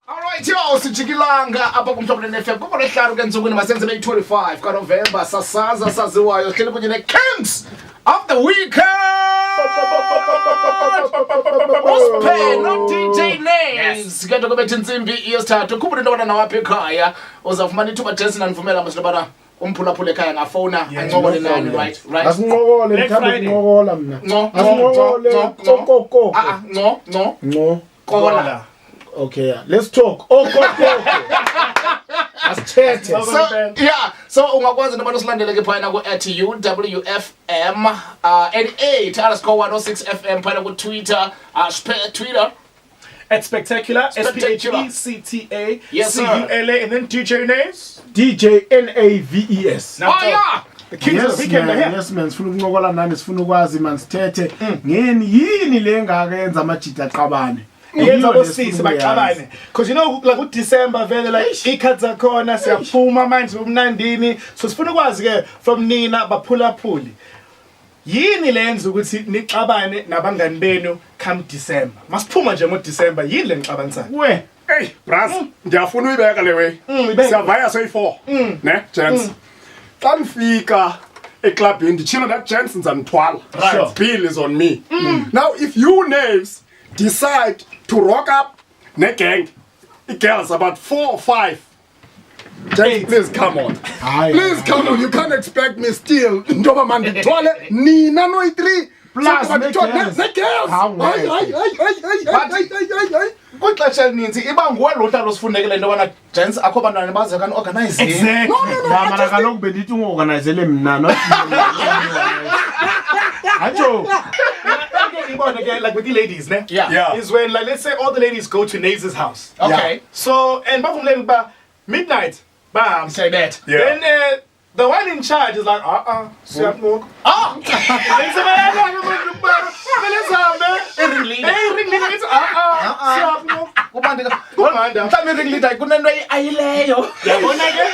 Alright, yo, sijikilanga apha kumhlobene FM kuMolehlalo ke nsukwini masenze be-25 kaNovember sasaza saziwayo hleli kunye ne-Kings of the Weekend. Usiphe no DJ Names kade kubethi insimbi yesithathu khumbula into yobana nawapha ekhaya uzawufumana ithuba Jensen andivumela manje lobana umphulaphula ekhaya ngafona ancokole nani right asinqokole ngithanda ukunqokola mina no kola. Okay, yeah. Let's talk. Oh, go. Asithethe. So ungakwazi nabantu silandele ke phana ku @UWFM 88_106 FM phana ku Twitter Twitter @spectacular SPECTA Yes, CULA and then DJ Names DJ NAVES. Oh yeah, the Kings of the Weekend are here. Yes man, sifuna ukunqokola nani, sifuna ukwazi man sithethe ngeni yini le ngakenza amajita aqabane. Yenza bosisi baxabane because you know like December vele like icards zakhona siyaphuma manje umnandini so sifuna ukwazi ke from nina baphulaphuli yini lenza ukuthi nixabane nabangani benu come December masiphuma nje ngo December yini le nixabanisana We hey bras ndiyafuna uyibeka le way siyavaya soyi4 ne gents xa nifika eclubini ndichilo that gents nzanithwala Right. bill is on me now if you knaves decide to rock up ne gang girls about 4 or 5 gents please come on please come on you can't expect me still ndoba man ndithwale nina no 3 Plus ne ne-girls. girls kwixesha elininzi iba nguwe lo hlalo sifundekile into yobana gents akho bantwana baze kan organize. exactly mara kaloku bendithi ungu-organizele mna not atsho like with the ladies ne Yeah. is when like let's say all the ladies go to Naze's house Okay. so and bavumleni ba midnight bam Say that. then the one in charge is like siyamuka Mhlawumbe iring leader kunento ayileyo. yabona ke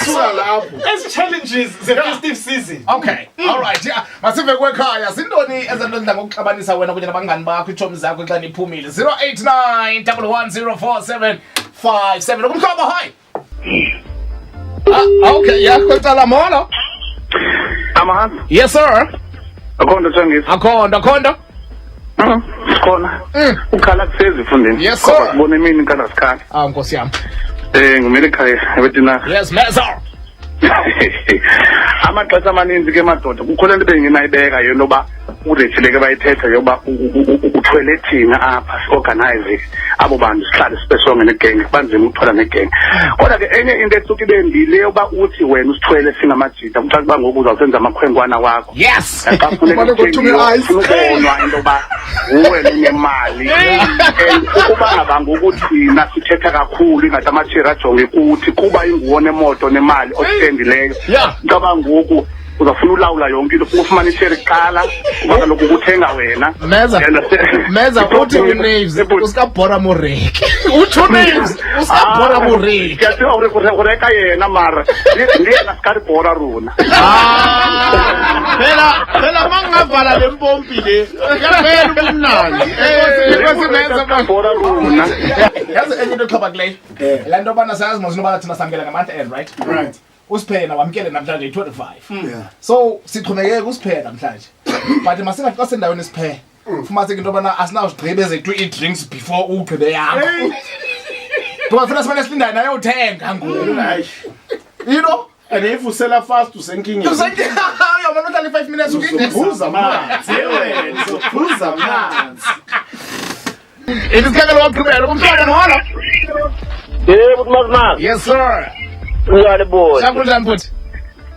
Suka lapho. as challenges the festive season Okay. All right. Yeah. Masive kwekhaya. Zintoni ezento endla ngokuxabanisa wena kunye nabangani bakho ichomi zakho xa niphumile. 0891104757. Kumhlobo hi. Okay. Yeah. Kwecala molo. Amahansi Yes sir. akhona Thengisa Akhonda. sikhona ukhala kusezi fundeni Yes, sir. ubone mina ikhala sikhala Nkosi yami. ngumele ekhaya ebetina Yes, Mezar. amaxesha amaninzi ke madoda kukho lento benginayibeka yento ba urethileke bayithetha yoba uthwele thina apha organize abo bantu sihlale sibesonge negeng banzima ukuthola negeng kodwa ke enye into etsuka ibendile yoba uthi wena usithwele singamajita kuxa kuba ngoku uzawusenza amakhwenkwana wakho Yes. xa kufuneka ubonwa into yoba uwe unemali ukuba ngaba ngokuthina sithetha kakhulu ingathi amathira ajonge kuthi kuba inguwo nemoto nemali othendileyo Yeah. ngoba ngoku uzafuna ulawula yonke into ufumana ishare kuqala kuba kaloku ukuthenga wena Meza uthi unames usikabhora moreki. Uthi names usikabhora moreki. yathi ureka yena mara ndiyena sikaribhora runa phela mangingavala le mpompi le yaphela ubumnandi sikaribhora runa Yazi enye into exhaba kuleyo. La nto yobana sayazi mos nobana thina samkela ngamonth end right? right Usiphena wamkele namhlanje 25. So sixhomekeke kusiphena namhlanje. But masingafika sendaweni isiphe. Fumaniseke into yobana asinawugqibe zethu i-drinks before ugqibe yakho. Tungafuna simane silindayo nayo uthenga ngoku. You know? and if usela fast usenkingeni Uyabona uhlala 5 minutes uzophuza amanzi uzophuza amanzi Isikakelo waqhubela kumhlaba nohala. yebo kumazimazi Yes sir. uyale boy Sakunjani futhi?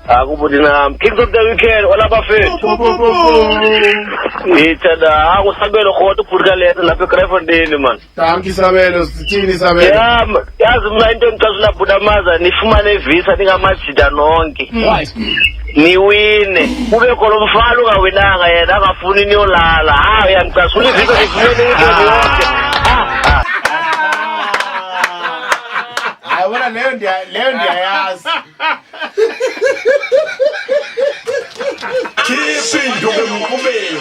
akubuthi nami Kings of the Weekend olabafethu ngithanda akusabelo khona ubhuti letha lapha eGryffindor man danki sabelo sithini sabelo yazi mina into engicazula bhuta maza nifumane visa ningamajita nonke Right. niwine kube khona umfana ungawinanga yena akafuni niyolala hayi uyangicasula ivisa nifumene into yonke ayibona leyo ndiyayazi Kipindu bemkubeni